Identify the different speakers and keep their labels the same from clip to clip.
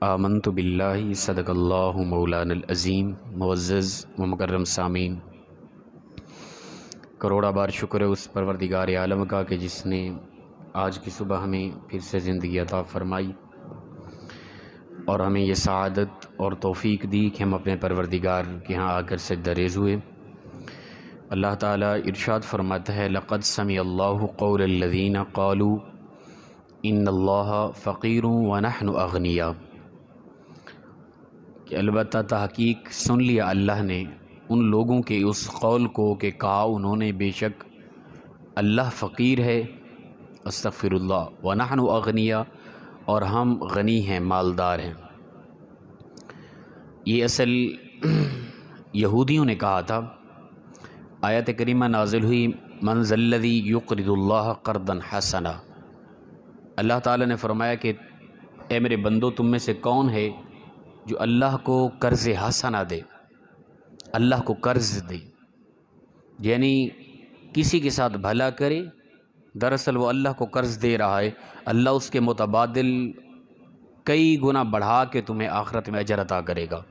Speaker 1: آمنت باللہ صدق اللہ مولانا العظیم۔ معزز و مکرم سامعین، کروڑا بار شکر ہے اس پروردگار عالم کا کہ جس نے آج کی صبح ہمیں پھر سے زندگی عطا فرمائی اور ہمیں یہ سعادت اور توفیق دی کہ ہم اپنے پروردگار کے ہاں آ کر سجدہ ریز ہوئے۔ اللہ تعالیٰ ارشاد فرماتا ہے، لقد سمع اللہ قول الذین قالوا ان اللہ فقیر ونحن اغنیاء، کہ البتہ تحقیق سن لیا اللہ نے ان لوگوں کے اس قول کو کہ کہا انہوں نے بے شک اللہ فقیر ہے، استغفر اللہ، ونحن اغنیاء، اور ہم غنی ہیں، مالدار ہیں۔ یہ اصل یہودیوں نے کہا تھا۔ آیت کریمہ نازل ہوئی، من ذا الذی یقرض اللہ قرضا حسنا۔ اللہ تعالیٰ نے فرمایا کہ اے میرے بندو، تم میں سے کون ہے جو اللہ کو قرض حسنا دے، اللہ کو قرض دے، یعنی کسی کے ساتھ بھلا کرے۔ دراصل وہ اللہ کو قرض دے رہا ہے، اللہ اس کے متبادل کئی گنا بڑھا کے تمہیں آخرت میں اجر عطا کرے گا۔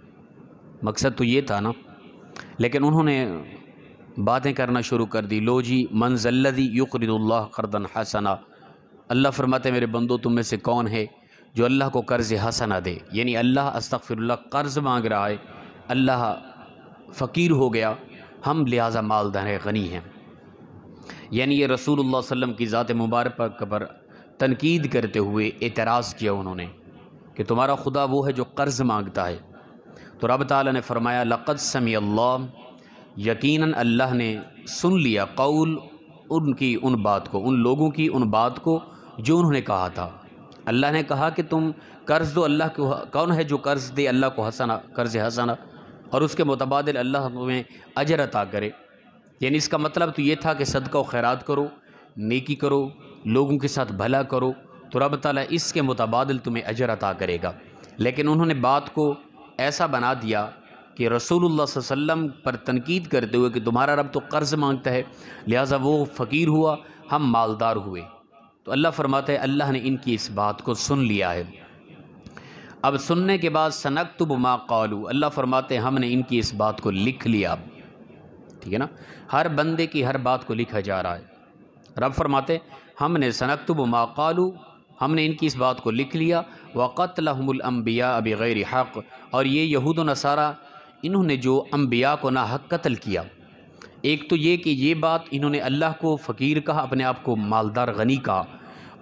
Speaker 1: مقصد تو یہ تھا نا، لیکن انہوں نے باتیں کرنا شروع کر دی۔ لو جی، من ذا الذی یقرض اللہ قرضا حسنا، اللہ فرماتے ہیں میرے بندو تم میں سے کون ہے جو اللہ کو قرض حسنا دے، یعنی اللہ استغفر اللہ قرض مانگ رہا ہے، اللہ فقیر ہو گیا، ہم لہٰذا مالدار ہیں، غنی ہیں۔ یعنی یہ رسول اللہ صلی اللہ علیہ وسلم کی ذات مبارکہ پر تنقید کرتے ہوئے اعتراض کیا انہوں نے کہ تمہارا خدا وہ ہے جو قرض مانگتا ہے۔ تو رب تعالیٰ نے فرمایا، لقد سمع اللہ، یقیناً اللہ نے سن لیا، قول ان کی ان بات کو، ان لوگوں کی ان بات کو جو انہوں نے کہا تھا۔ اللہ نے کہا کہ تم قرض دو، اللہ کو کون ہے جو قرض دے اللہ کو حسنا، قرض حسنا، اور اس کے متبادل اللہ تمہیں اجر عطا کرے۔ یعنی اس کا مطلب تو یہ تھا کہ صدقہ و خیرات کرو، نیکی کرو، لوگوں کے ساتھ بھلا کرو، تو رب تعالیٰ اس کے متبادل تمہیں اجر عطا کرے گا۔ لیکن انہوں نے بات کو ایسا بنا دیا کہ رسول اللہ صلی اللہ علیہ وسلم پر تنقید کرتے ہوئے کہ تمہارا رب تو قرض مانگتا ہے، لہٰذا وہ فقیر ہوا، ہم مالدار ہوئے۔ تو اللہ فرماتا ہے اللہ نے ان کی اس بات کو سن لیا ہے۔ اب سننے کے بعد سنکتب ما قالوا، اللہ فرماتے ہیں ہم نے ان کی اس بات کو لکھ لیا۔ ٹھیک ہے نا، ہر بندے کی ہر بات کو لکھا جا رہا ہے۔ رب فرماتے ہم نے سنکتب ما قالوا، ہم نے ان کی اس بات کو لکھ لیا، وقتلہم الانبیاء بغیر حق، اور یہ یہود و نصارہ انہوں نے جو انبیاء کو ناحق قتل کیا۔ ایک تو یہ کہ یہ بات انہوں نے اللہ کو فقیر کہا، اپنے آپ کو مالدار غنی کہا،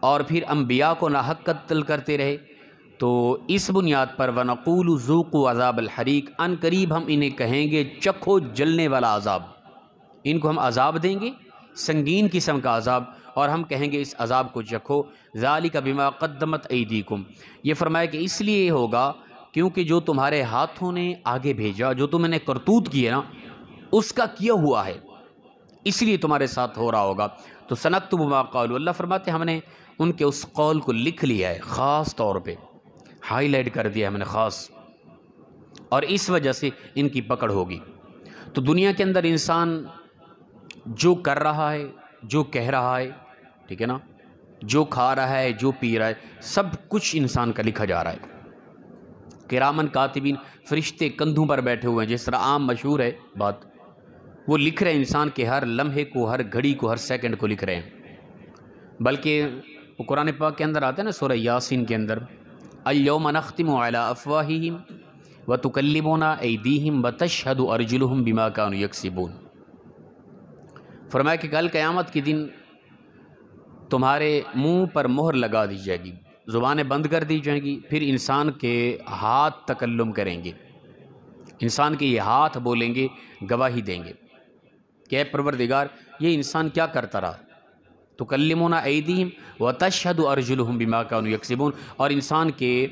Speaker 1: اور پھر انبیاء کو ناحق قتل کرتے رہے۔ تو اس بنیاد پر وَنَقُولُ ذُوقُوا عَذَابَ الْحَرِيقِ، ان قریب ہم انہیں کہیں گے چکھو جلنے والا عذاب، ان کو ہم عذاب دیں گے، سنگین قسم کا عذاب، اور ہم کہیں گے اس عذاب کو چکھو۔ ذَلِكَ بِمَا قَدَّمَتْ أَيْدِيكُمْ، یہ فرمایا کہ اس لیے ہوگا کیونکہ جو تمہارے ہاتھوں نے آگے بھیجا، جو تم نے کرتوت کی ہے نا، اس کا کیا ہوا ہے، اس لیے تمہارے ساتھ ہو رہا ہوگا۔ تو سنکتب ما قالوا، اللہ فرماتے ہم نے ان کے اس قول کو لکھ لیا ہے، خاص طور پہ ہائی لائٹ کر دیا ہم نے خاص، اور اس وجہ سے ان کی پکڑ ہوگی۔ تو دنیا کے اندر انسان جو کر رہا ہے، جو کہہ رہا ہے، ٹھیک ہے نا، جو کھا رہا ہے، جو پی رہا ہے، سب کچھ انسان کا لکھا جا رہا ہے۔ کرامن کاتبین، فرشتے کندھوں پر بیٹھے ہوئے ہیں، جس طرح عام مشہور ہے بات، وہ لکھ رہے ہیں انسان کے ہر لمحے کو، ہر گھڑی کو، ہر سیکنڈ کو لکھ رہے ہیں۔ بلکہ وہ قرآن پاک کے اندر آتا ہے نا، سورہ یاسین کے اندر، الیوم نختم علی افواہہم وتکلمنا ایدیہم وتشہد ارجلہم بما کانوا یکسبون، فرمایا کہ کل قیامت کے دن تمہارے منہ پر مہر لگا دی جائے گی، زبانیں بند کر دی جائیں گی، پھر انسان کے ہاتھ تکلم کریں گے، انسان کے یہ ہاتھ بولیں گے، گواہی دیں گے کہ اے پروردگار یہ انسان کیا کرتا رہا۔ تکلمنا ایدیہم وتشہد ارجلہم بما کانوا یکسبون، اور انسان کے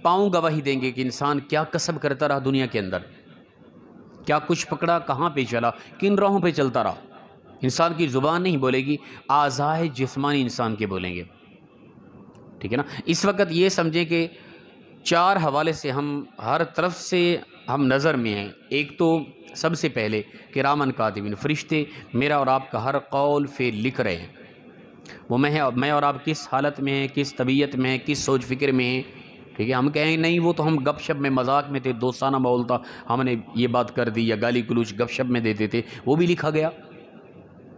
Speaker 1: پاؤں گواہی دیں گے کہ انسان کیا کسب کرتا رہا دنیا کے اندر، کیا کچھ پکڑا، کہاں پہ چلا، کن راہوں پہ چلتا رہا۔ انسان کی زبان نہیں بولے گی، اعضائے جسمانی انسان کے بولیں گے، ٹھیک ہے نا۔ اس وقت یہ سمجھیں کہ چار حوالے سے ہم ہر طرف سے ہم نظر میں ہیں۔ ایک تو سب سے پہلے کرامن کاتبین، فرشتے میرا اور آپ کا ہر قول فعل لکھ رہے ہیں، وہ میں اور آپ کس حالت میں ہیں، کس طبیعت میں ہیں، کس سوچ فکر میں ہیں، ٹھیک ہے، ہم کہیں نہیں وہ تو ہم گپ شپ میں مذاق میں تھے، دوستانہ ماحول تھا، ہم نے یہ بات کر دی، یا گالی گلوچ گپ شپ میں دیتے تھے، وہ بھی لکھا گیا۔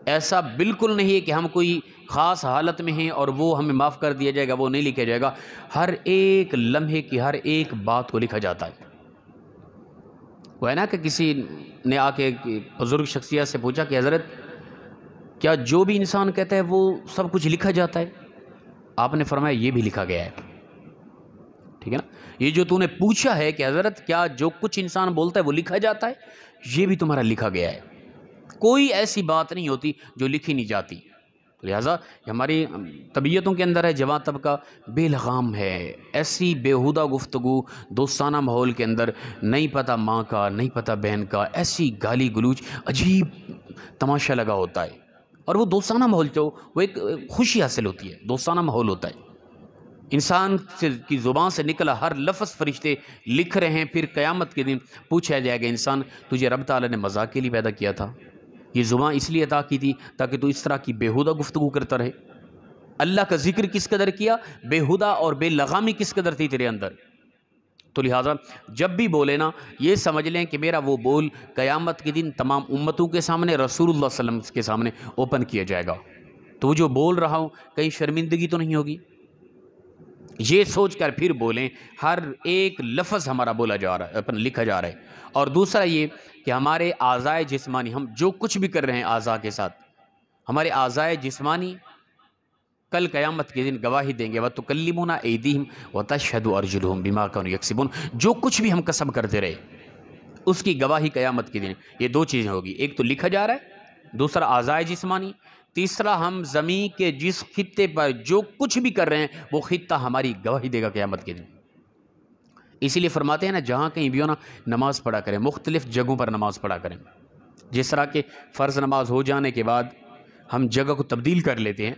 Speaker 1: ایسا بالکل نہیں ہے کہ ہم کوئی خاص حالت میں ہیں اور وہ ہمیں معاف کر دیا جائے گا، وہ نہیں لکھا جائے گا۔ ہر ایک لمحے کی ہر ایک بات کو لکھا جاتا ہے۔ وہ ہے نا کہ کسی نے آ کے بزرگ شخصیت سے پوچھا کہ حضرت کیا جو بھی انسان کہتا ہے وہ سب کچھ لکھا جاتا ہے؟ آپ نے فرمایا یہ بھی لکھا گیا ہے۔ ٹھیک ہے نا، یہ جو تو نے پوچھا ہے کہ حضرت کیا جو کچھ انسان بولتا ہے وہ لکھا جاتا ہے، یہ بھی تمہارا لکھا گیا ہے۔ کوئی ایسی بات نہیں ہوتی جو لکھی نہیں جاتی۔ لہٰذا ہماری طبیعتوں کے اندر ہے، جوان طبقہ بے لغام ہے، ایسی بیہودہ گفتگو دوستانہ ماحول کے اندر، نہیں پتہ ماں کا نہیں پتہ بہن کا، ایسی گالی گلوچ، عجیب تماشا لگا ہوتا ہے۔ اور وہ دوستانہ ماحول جو وہ ایک خوشی حاصل ہوتی ہے، دوستانہ ماحول ہوتا ہے۔ انسان کی زبان سے نکلا ہر لفظ فرشتے لکھ رہے ہیں، پھر قیامت کے دن پوچھا جائے گا انسان تجھے رب تعالیٰ نے مذاق کے لیے پیدا کیا تھا، یہ زبان اس لیے عطا کی تھی تاکہ تو اس طرح کی بیہودہ گفتگو کرتا رہے۔ اللہ کا ذکر کس قدر کیا، بیہودہ اور بے لغامی کس قدر تھی تیرے اندر۔ تو لہٰذا جب بھی بولے نا یہ سمجھ لیں کہ میرا وہ بول قیامت کے دن تمام امتوں کے سامنے، رسول اللہ صلی اللہ علیہ وسلم کے سامنے اوپن کیا جائے گا۔ تو وہ جو بول رہا ہوں کہیں شرمندگی تو نہیں ہوگی، یہ سوچ کر پھر بولیں۔ ہر ایک لفظ ہمارا بولا جا رہا ہے، لکھا جا رہا ہے۔ اور دوسرا یہ کہ ہمارے اعضائے جسمانی، ہم جو کچھ بھی کر رہے ہیں اعضاء کے ساتھ، ہمارے اعضائے جسمانی کل قیامت کے دن گواہی دیں گے۔ وَتُكَلِّمُنَا أَيْدِيهِمْ وَتَشْهَدُ أَرْجُلُهُمْ بِمَا كَانُوا يَكْسِبُونَ، جو کچھ بھی ہم کسب کرتے رہے اس کی گواہی قیامت کے دن یہ دو چیزیں ہوگی، ایک تو لکھا جا رہا ہے، دوسرا اعضائے جسمانی، تیسرا ہم زمین کے جس خطے پر جو کچھ بھی کر رہے ہیں وہ خطہ ہماری گواہی دے گا قیامت کے دن۔ اسی لیے فرماتے ہیں نا جہاں کہیں بھی ہو نا نماز پڑھا کریں، مختلف جگہوں پر نماز پڑھا کریں۔ جس طرح کہ فرض نماز ہو جانے کے بعد ہم جگہ کو تبدیل کر لیتے ہیں،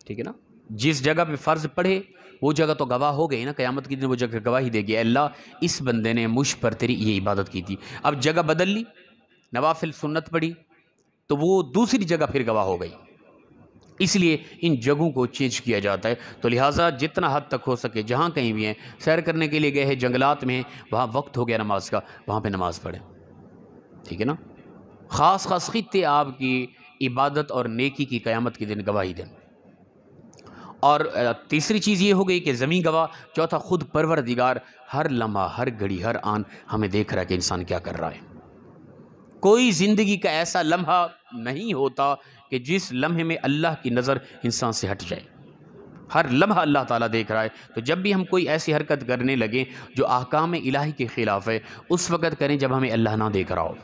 Speaker 1: ٹھیک ہے نا، جس جگہ پہ فرض پڑھے وہ جگہ تو گواہ ہو گئی نا، قیامت کے دن وہ جگہ گواہی دے گی، اے اللہ اس بندے نے مجھ پر تیری یہ عبادت کی تھی۔ اب جگہ بدل لی، نوافل سنت پڑھی تو وہ دوسری جگہ پھر گواہ ہو گئی، اس لیے ان جگہوں کو چینج کیا جاتا ہے۔ تو لہٰذا جتنا حد تک ہو سکے جہاں کہیں بھی ہیں، سیر کرنے کے لیے گئے ہیں، جنگلات میں ہیں، وہاں وقت ہو گیا نماز کا، وہاں پہ نماز پڑھیں، ٹھیک ہے نا۔ خاص خاص خطے آپ کی عبادت اور نیکی کی قیامت کے دن گواہی دیں۔ اور تیسری چیز یہ ہو گئی کہ زمین گواہ، چوتھا خود پروردگار ہر لمحہ ہر گھڑی ہر آن ہمیں دیکھ رہا ہے کہ انسان کیا کر رہا ہے۔ کوئی زندگی کا ایسا لمحہ نہیں ہوتا کہ جس لمحے میں اللہ کی نظر انسان سے ہٹ جائے، ہر لمحہ اللہ تعالیٰ دیکھ رہا ہے۔ تو جب بھی ہم کوئی ایسی حرکت کرنے لگیں جو احکام الہی کے خلاف ہے، اس وقت کریں جب ہمیں اللہ نہ دیکھ رہا ہو۔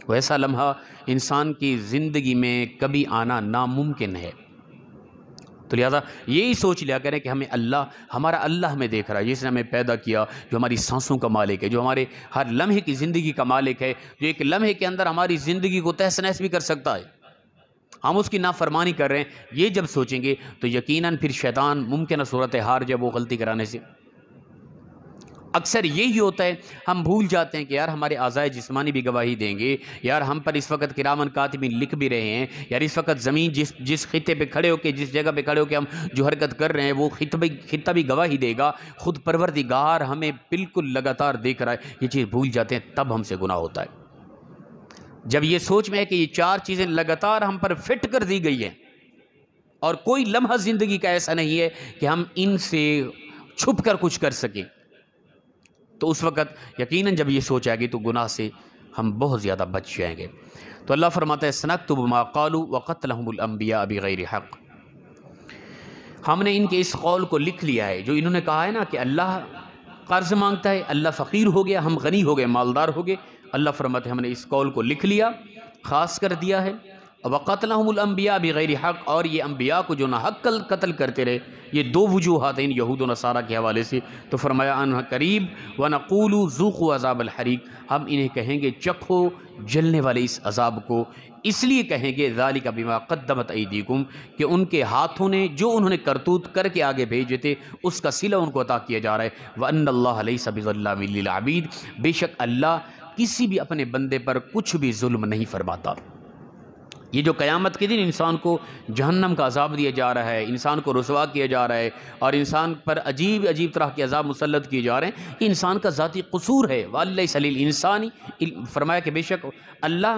Speaker 1: وہ ایسا لمحہ انسان کی زندگی میں کبھی آنا ناممکن ہے۔ تو لہٰذا یہی سوچ لیا کریں کہ ہمارا اللہ ہمیں دیکھ رہا ہے، جس نے ہمیں پیدا کیا، جو ہماری سانسوں کا مالک ہے، جو ہمارے ہر لمحے کی زندگی کا مالک ہے، جو ایک لمحے کے اندر ہماری زندگی کو تہس نہس بھی کر سکتا ہے۔ ہم اس کی نافرمانی کر رہے ہیں، یہ جب سوچیں گے تو یقیناً پھر شیطان ممکنہ صورت ہار جب وہ غلطی کرانے سے اکثر یہی ہوتا ہے، ہم بھول جاتے ہیں کہ یار ہمارے اعضائے جسمانی بھی گواہی دیں گے، یار ہم پر اس وقت کرامن کاتبین لکھ بھی رہے ہیں، یار اس وقت زمین جس خطے پہ کھڑے ہو کے، جس جگہ پہ کھڑے ہو کے ہم جو حرکت کر رہے ہیں وہ خطہ بھی گواہی دے گا، خود پروردگار ہمیں بالکل لگاتار دیکھ رہا ہے۔ یہ چیز بھول جاتے ہیں تب ہم سے گناہ ہوتا ہے۔ جب یہ سوچ میں ہے کہ یہ چار چیزیں لگاتار ہم پر فٹ کر دی گئی ہیں اور کوئی لمحہ زندگی کا ایسا نہیں ہے کہ ہم ان سے چھپ کر کچھ کر سکیں، تو اس وقت یقیناً جب یہ سوچ آئے گی تو گناہ سے ہم بہت زیادہ بچ جائیں گے۔ تو اللہ فرماتا ہے سنکتب ما قالوا وقتلهم الانبیاء بغیر حق، ہم نے ان کے اس قول کو لکھ لیا ہے جو انہوں نے کہا ہے نا کہ اللہ قرض مانگتا ہے، اللہ فقیر ہو گیا، ہم غنی ہو گئے، مالدار ہو گئے۔ اللہ فرماتے ہیں ہم نے اس قول کو لکھ لیا، خاص کر دیا ہے۔ وقتلهم الانبیاء بغیر حق، اور یہ انبیاء کو جو نہ حق قتل کرتے رہے، یہ دو وجوہات ہیں ان یہود و نصارہ کے حوالے سے۔ تو فرمایا ان قریب ونقول ذوقوا عذاب الحریق، ہم انہیں کہیں گے چکھو جلنے والے اس عذاب کو، اس لیے کہیں گے ذالک بما قدمت ایدیکم، کہ ان کے ہاتھوں نے جو انہوں نے کرتوت کر کے آگے بھیجے تھے اس کا صلہ ان کو عطا کیا جا رہا ہے۔ وان اللہ لیس بظلام للعبید، بے شک اللہ کسی بھی اپنے بندے پر کچھ بھی ظلم نہیں فرماتا۔ یہ جو قیامت کے دن انسان کو جہنم کا عذاب دیا جا رہا ہے، انسان کو رسوا کیا جا رہا ہے اور انسان پر عجیب عجیب طرح کے عذاب مسلط کیے جا رہے ہیں، یہ انسان کا ذاتی قصور ہے۔ وَلَيْسَ لِلْإِنسَانِ، فرمایا کہ بے شک اللہ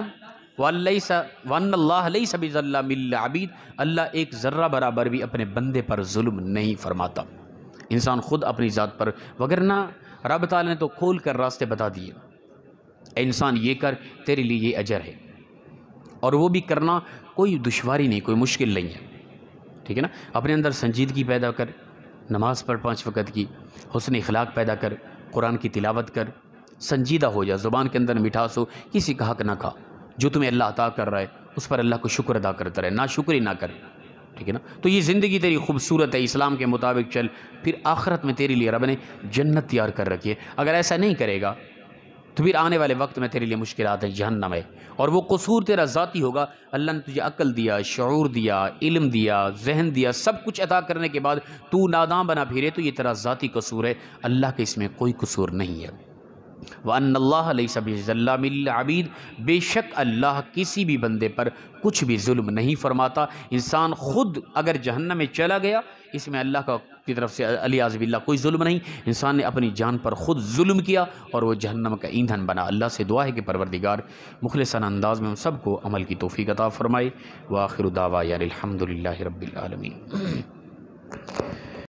Speaker 1: وَأَنَّ اللَّهَ لَيْسَ بِظَلَّامٍ لِّلْعَبِيدِ، اللہ ایک ذرہ برابر بھی اپنے بندے پر ظلم نہیں فرماتا، انسان خود اپنی ذات پر، وگرنہ رب تعالیٰ نے تو کھول کر راستے بتا دیے، اے انسان یہ کر، تیرے لیے یہ اجر ہے، اور وہ بھی کرنا کوئی دشواری نہیں، کوئی مشکل نہیں ہے، ٹھیک ہے نا۔ اپنے اندر سنجیدگی پیدا کر، نماز پڑھ 5 وقت کی، حسن اخلاق پیدا کر، قرآن کی تلاوت کر، سنجیدہ ہو جا، زبان کے اندر مٹھاس ہو، کسی کا حق نہ کھا، جو تمہیں اللہ عطا کر رہا ہے اس پر اللہ کو شکر ادا کرتا رہے، ناشکری نہ کر، ٹھیک ہے نا۔ تو یہ زندگی تیری خوبصورت ہے، اسلام کے مطابق چل، پھر آخرت میں تیرے لیے رب نے جنت تیار کر رکھی ہے۔ اگر ایسا نہیں کرے گا تو پھر آنے والے وقت میں تیرے لیے مشکلات ہیں، جہنم ہے، اور وہ قصور تیرا ذاتی ہوگا۔ اللہ نے تجھے عقل دیا، شعور دیا، علم دیا، ذہن دیا، سب کچھ عطا کرنے کے بعد تو ناداں بنا پھرے تو یہ تیرا ذاتی قصور ہے، اللہ کے اس میں کوئی قصور نہیں ہے۔ وَأَنَّ اللَّهَ لَيْسَ بِظَلَّامٍ لِّلْعَبِيدِ، بے شک اللہ کسی بھی بندے پر کچھ بھی ظلم نہیں فرماتا۔ انسان خود اگر جہنم میں چلا گیا، اس میں اللہ کی طرف سے علیاذ باللہ کوئی ظلم نہیں، انسان نے اپنی جان پر خود ظلم کیا اور وہ جہنم کا ایندھن بنا۔ اللہ سے دعا ہے کہ پروردگار مخلصانہ انداز میں ہم سب کو عمل کی توفیق عطا فرمائے۔ وآخر دعوانا الحمد للہ رب العالمین۔